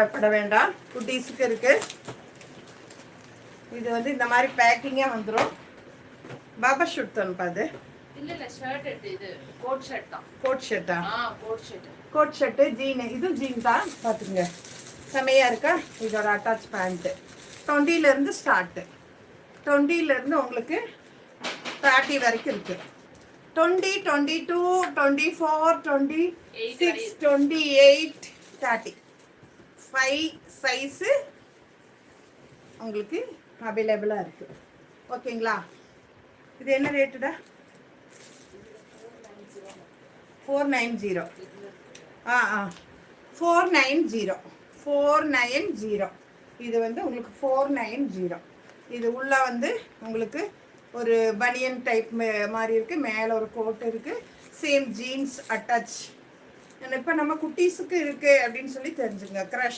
கவலைப்பட வேண்டாம், குட்டீஸுக்கு இருக்கு. இது வந்து இந்த மாதிரி பேக்கிங்கே வந்துடும். பாபா ஷூட் தான்ப்பா அது. இல்ல ஷர்ட் இது கோட் ஷர்ட் தான். கோட் ஷர்ட்டா? Coat shirt jean. இது ஜீன் தான். பார்த்துங்க செமையா இருக்கா. இதோட அட்டாச் பேண்ட்டு 20 ஸ்டார்ட்டு. 20 உங்களுக்கு 30 வரைக்கும் இருக்கு. 20, 22, 24, 26, 28, 30 5 சைஸு உங்களுக்கு அவைலபிளாக இருக்கு. ஓகேங்களா? இது என்ன ரேட்டுடா? 490. 490. இது வந்து உங்களுக்கு 490. இது உள்ள வந்து உங்களுக்கு ஒரு பனியன் டைப் மாதிரி இருக்கு. மேலே ஒரு கோட் இருக்கு. Same jeans attach. இப்போ நம்ம குட்டீஸுக்கு இருக்கு அப்படின்னு சொல்லி தெரிஞ்சுங்க. க்ரஷ்